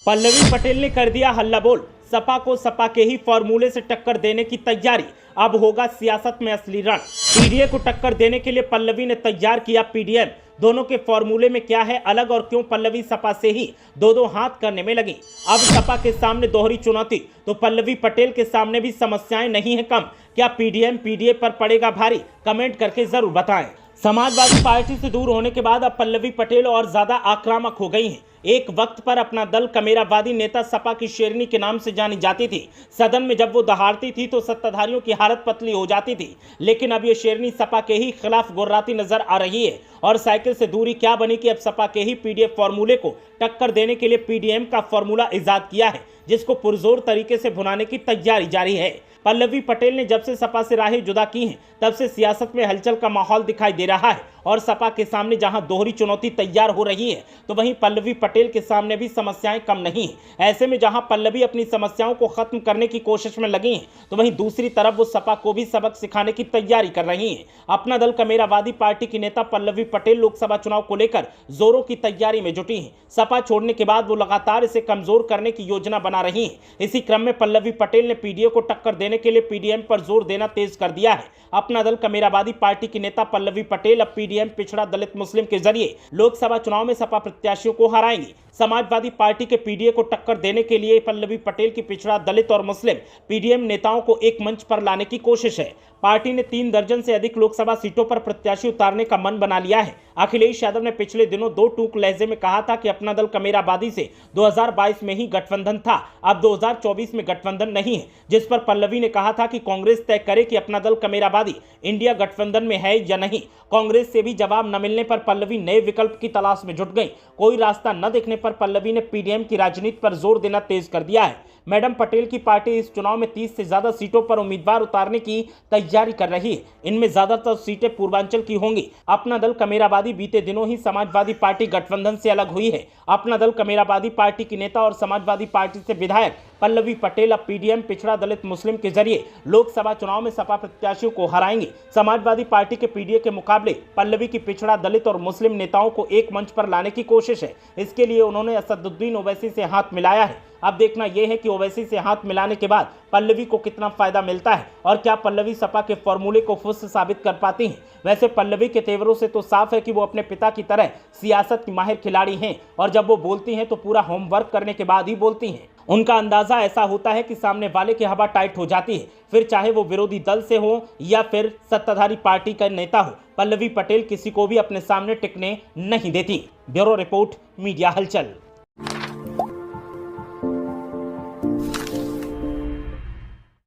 पल्लवी पटेल ने कर दिया हल्ला बोल, सपा को सपा के ही फॉर्मूले से टक्कर देने की तैयारी। अब होगा सियासत में असली रण। पीडीए को टक्कर देने के लिए पल्लवी ने तैयार किया पीडीएम। दोनों के फॉर्मूले में क्या है अलग और क्यों पल्लवी सपा से ही दो हाथ करने में लगी। अब सपा के सामने दोहरी चुनौती, तो पल्लवी पटेल के सामने भी समस्याएं नहीं है कम। क्या पीडीएम पीडीए पर पड़ेगा भारी? कमेंट करके जरूर बताएं। समाजवादी पार्टी से दूर होने के बाद अब पल्लवी पटेल और ज्यादा आक्रामक हो गई हैं। एक वक्त पर अपना दल कमेरावादी नेता सपा की शेरनी के नाम से जानी जाती थी। सदन में जब वो दहाड़ती थी तो सत्ताधारियों की हालत पतली हो जाती थी। लेकिन अब ये शेरनी सपा के ही खिलाफ गुर्राती नजर आ रही है। और साइकिल से दूरी क्या बनी कि अब सपा के ही पीडीएफ फॉर्मूले को टक्कर देने के लिए पीडीएम का फॉर्मूला इजाद किया है, जिसको पुरजोर तरीके से भुनाने की तैयारी जारी है। पल्लवी पटेल ने जब से सपा से राहें जुदा की हैं, तब से सियासत में हलचल का माहौल दिखाई दे रहा है। और सपा के सामने जहां दोहरी चुनौती तैयार हो रही है, तो वहीं पल्लवी पटेल के सामने भी समस्याएं कम नहीं हैं। ऐसे में जहां पल्लवी अपनी समस्याओं को खत्म करने की कोशिश में लगी हैं, तो वहीं दूसरी तरफ वो सपा को भी सबक सिखाने की तैयारी कर रही हैं। अपना दल कमेरावादी पार्टी की नेता पल्लवी पटेल लोकसभा चुनाव को लेकर जोरों की तैयारी में जुटी हैं। सपा छोड़ने के बाद वो लगातार इसे कमजोर करने की योजना बना रही हैं। इसी क्रम में पल्लवी पटेल ने पीडीए को टक्कर देने के लिए पीडीएम पर जोर देना तेज कर दिया है। अपना दल कमेरावादी पार्टी की नेता पल्लवी पटेल अब पीडीएम पिछड़ा दलित मुस्लिम के जरिए लोकसभा चुनाव में सपा प्रत्याशियों को हराएंगी। समाजवादी पार्टी के पीडीए को टक्कर देने के लिए पल्लवी पटेल की पिछड़ा दलित और मुस्लिम पीडीएम नेताओं को एक मंच पर लाने की कोशिश है। पार्टी ने 3 दर्जन से अधिक लोकसभा सीटों पर प्रत्याशी उतारने का मन बना लिया है। अखिलेश यादव ने पिछले दिनों 2 टूक लहजे में कहा था कि अपना दल कमेरावादी से 2022 में ही गठबंधन था, अब 2024 में गठबंधन नहीं है। जिस पर पल्लवी ने कहा था कि कांग्रेस तय करे कि अपना दल कमेरावादी इंडिया गठबंधन में है या नहीं। कांग्रेस से भी जवाब न मिलने पर पल्लवी नए विकल्प की तलाश में जुट गई। कोई रास्ता न देखने पर पल्लवी ने पीडीएम की राजनीति पर जोर देना तेज कर दिया है। मैडम पटेल की पार्टी इस चुनाव में 30 से ज्यादा सीटों पर उम्मीदवार उतारने की तैयारी कर रही है। इनमें ज्यादातर सीटें पूर्वांचल की होंगी। अपना दल कमेरावादी बीते दिनों ही समाजवादी पार्टी गठबंधन से अलग हुई है। अपना दल कमेरावादी पार्टी की नेता और समाजवादी पार्टी से विधायक पल्लवी पटेल अब पीडीएम पिछड़ा दलित मुस्लिम के जरिए लोकसभा चुनाव में सपा प्रत्याशियों को हराएंगी। समाजवादी पार्टी के पीडीए के मुकाबले पल्लवी की पिछड़ा दलित और मुस्लिम नेताओं को एक मंच पर लाने की कोशिश है। इसके लिए उन्होंने असदुद्दीन ओवैसी से हाथ मिलाया है। अब देखना यह है कि ओवैसी से हाथ मिलाने के बाद पल्लवी को कितना फायदा मिलता है और क्या पल्लवी सपा के फॉर्मूले को फुस साबित कर पाती हैं। वैसे पल्लवी के तेवरों से तो साफ है कि वो अपने पिता की तरह सियासत की माहिर खिलाड़ी हैं और जब वो बोलती हैं तो पूरा होमवर्क करने के बाद ही बोलती हैं। उनका अंदाजा ऐसा होता है कि सामने वाले की हवा टाइट हो जाती है, फिर चाहे वो विरोधी दल से हो या फिर सत्ताधारी पार्टी का नेता हो। पल्लवी पटेल किसी को भी अपने सामने टिकने नहीं देती। ब्यूरो रिपोर्ट, मीडिया हलचल।